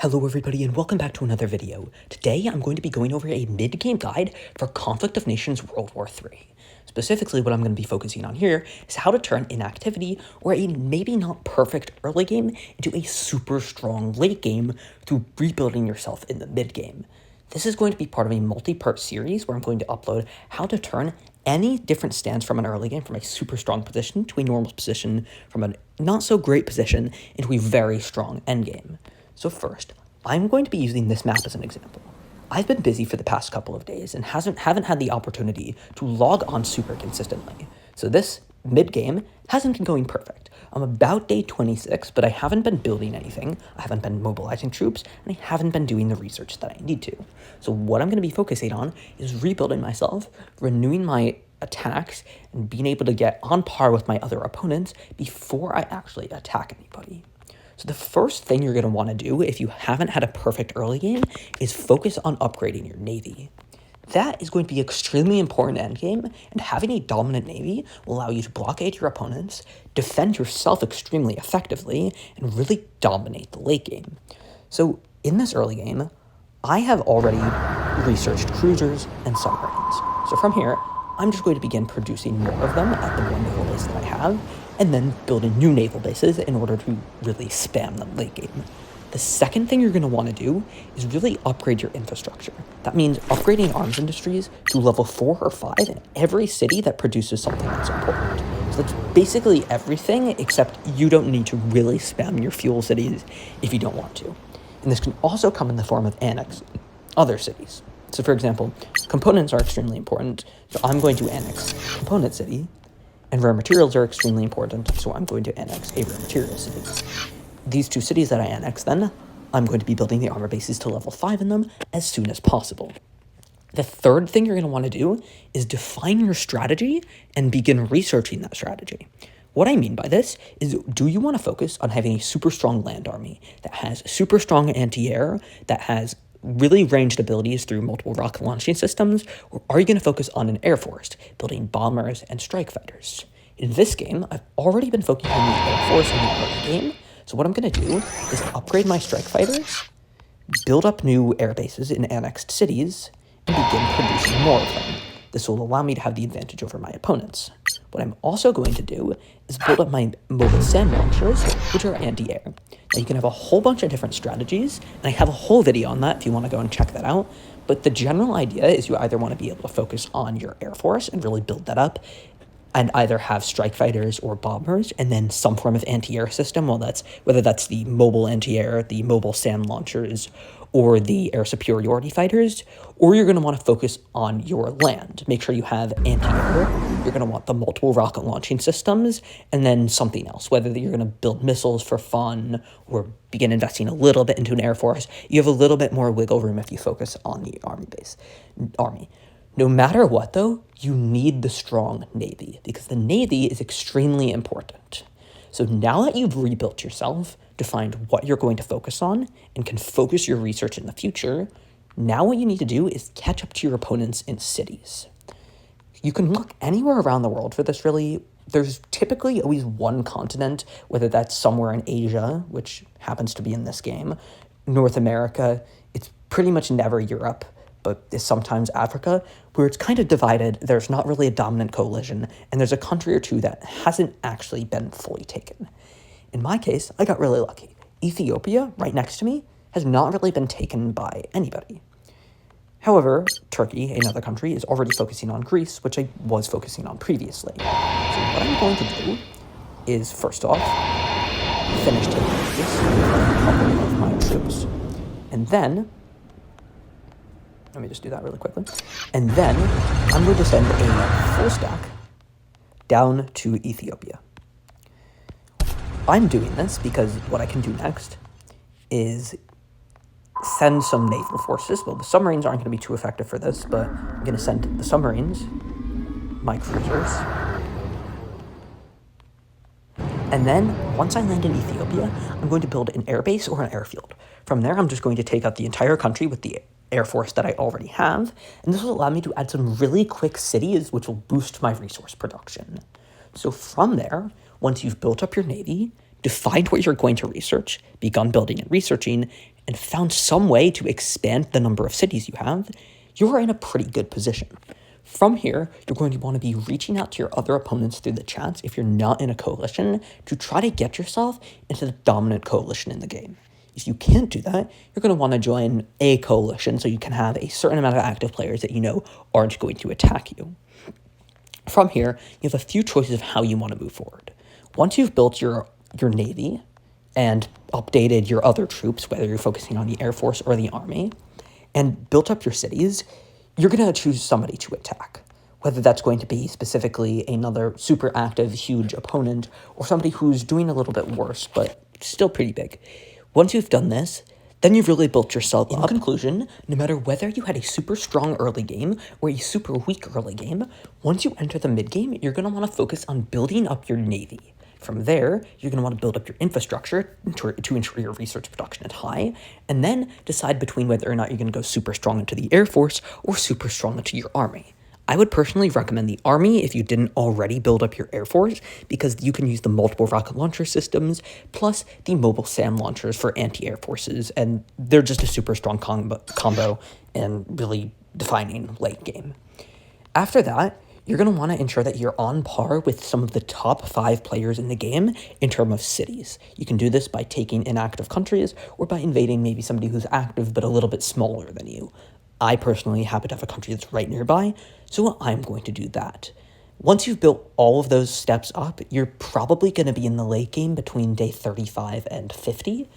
Hello everybody and welcome back to another video. Today I'm going to be going over a mid-game guide for Conflict of Nations World War III. Specifically what I'm going to be focusing on here is how to turn inactivity or a maybe not perfect early game into a super strong late game through rebuilding yourself in the mid-game. This is going to be part of a multi-part series where I'm going to upload how to turn any different stance from an early game from a super strong position to a normal position from a not so great position into a very strong endgame. So first, I'm going to be using this map as an example. I've been busy for the past couple of days and haven't had the opportunity to log on super consistently. So this mid-game hasn't been going perfect. I'm about day 26, but I haven't been building anything, I haven't been mobilizing troops, and I haven't been doing the research that I need to. So what I'm going to be focusing on is rebuilding myself, renewing my attacks, and being able to get on par with my other opponents before I actually attack anybody. So the first thing you're going to want to do if you haven't had a perfect early game is focus on upgrading your navy. That is going to be extremely important endgame, and having a dominant navy will allow you to blockade your opponents, defend yourself extremely effectively, and really dominate the late game. So in this early game, I have already researched cruisers and submarines. So from here, I'm just going to begin producing more of them at the one naval base that I have, and then building new naval bases in order to really spam them late game. The second thing you're going to want to do is really upgrade your infrastructure. That means upgrading arms industries to level 4 or 5 in every city that produces something that's important. So that's basically everything, except you don't need to really spam your fuel cities if you don't want to. And this can also come in the form of annexing other cities. So for example, components are extremely important, so I'm going to annex Component City, and rare materials are extremely important, so I'm going to annex a rare material city. These two cities that I annex then, I'm going to be building the armor bases to level 5 in them as soon as possible. The third thing you're going to want to do is define your strategy and begin researching that strategy. What I mean by this is, do you want to focus on having a super strong land army that has super strong anti-air, that has really ranged abilities through multiple rocket launching systems, or are you going to focus on an air force, building bombers and strike fighters? In this game, I've already been focusing on the air force in the early game, so what I'm going to do is upgrade my strike fighters, build up new air bases in annexed cities, and begin producing more of them. This will allow me to have the advantage over my opponents. What I'm also going to do is build up my mobile sand launchers, which are anti-air. Now you can have a whole bunch of different strategies, and I have a whole video on that if you want to go and check that out. But the general idea is you either want to be able to focus on your air force and really build that up, and either have strike fighters or bombers, and then some form of anti-air system, whether that's the mobile anti-air, the mobile sand launchers, or the air superiority fighters, or you're going to want to focus on your land. Make sure you have anti-air, you're going to want the multiple rocket launching systems, and then something else, whether you're going to build missiles for fun, or begin investing a little bit into an air force. You have a little bit more wiggle room if you focus on the army. No matter what, though, you need the strong navy, because the navy is extremely important. So now that you've rebuilt yourself, defined what you're going to focus on, and can focus your research in the future, now what you need to do is catch up to your opponents in cities. You can look anywhere around the world for this, really. There's typically always one continent, whether that's somewhere in Asia, which happens to be in this game, North America, it's pretty much never Europe, but is sometimes Africa, where it's kind of divided. There's not really a dominant coalition, and there's a country or two that hasn't actually been fully taken. In my case, I got really lucky. Ethiopia, right next to me, has not really been taken by anybody. However, Turkey, another country, is already focusing on Greece, which I was focusing on previously. So what I'm going to do is, first off, finish taking Greece with a couple of my troops, and then let me just do that really quickly. And then I'm going to send a full stack down to Ethiopia. I'm doing this because what I can do next is send some naval forces. Well, the submarines aren't going to be too effective for this, but I'm going to send the submarines, my cruisers, and then once I land in Ethiopia, I'm going to build an air base or an airfield. From there, I'm just going to take out the entire country with the air force that I already have, and this will allow me to add some really quick cities, which will boost my resource production. So from there, once you've built up your navy, defined what you're going to research, begun building and researching, and found some way to expand the number of cities you have, you're in a pretty good position. From here, you're going to want to be reaching out to your other opponents through the chats if you're not in a coalition to try to get yourself into the dominant coalition in the game. If you can't do that, you're going to want to join a coalition so you can have a certain amount of active players that you know aren't going to attack you. From here, you have a few choices of how you want to move forward. Once you've built your navy and updated your other troops, whether you're focusing on the Air Force or the Army, and built up your cities, you're going to choose somebody to attack, whether that's going to be specifically another super active, huge opponent, or somebody who's doing a little bit worse, but still pretty big. Once you've done this, then you've really built yourself up. In conclusion, no matter whether you had a super strong early game or a super weak early game, once you enter the mid-game, you're going to want to focus on building up your navy. From there, you're going to want to build up your infrastructure to ensure your research production is high, and then decide between whether or not you're going to go super strong into the Air Force or super strong into your Army. I would personally recommend the Army if you didn't already build up your Air Force, because you can use the multiple rocket launcher systems, plus the mobile SAM launchers for anti-air forces, and they're just a super strong combo and really defining late game. After that, you're going to want to ensure that you're on par with some of the top 5 players in the game in terms of cities. You can do this by taking inactive countries or by invading maybe somebody who's active but a little bit smaller than you. I personally happen to have a country that's right nearby, so I'm going to do that. Once you've built all of those steps up, you're probably going to be in the late game between day 35 and 50.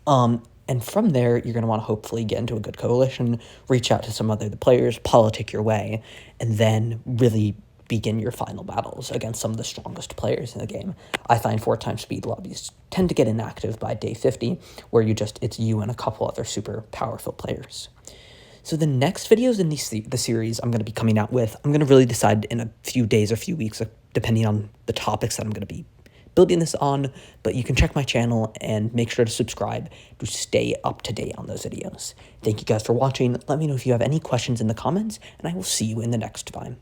And from there, you're going to want to hopefully get into a good coalition, reach out to some other players, politic your way, and then really begin your final battles against some of the strongest players in the game. I find 4x speed lobbies tend to get inactive by day 50, where it's you and a couple other super powerful players. So the next videos in the series I'm going to be coming out with, I'm going to really decide in a few days or few weeks, depending on the topics that I'm going to be building this on, but you can check my channel and make sure to subscribe to stay up to date on those videos. Thank you guys for watching. Let me know if you have any questions in the comments, and I will see you in the next time.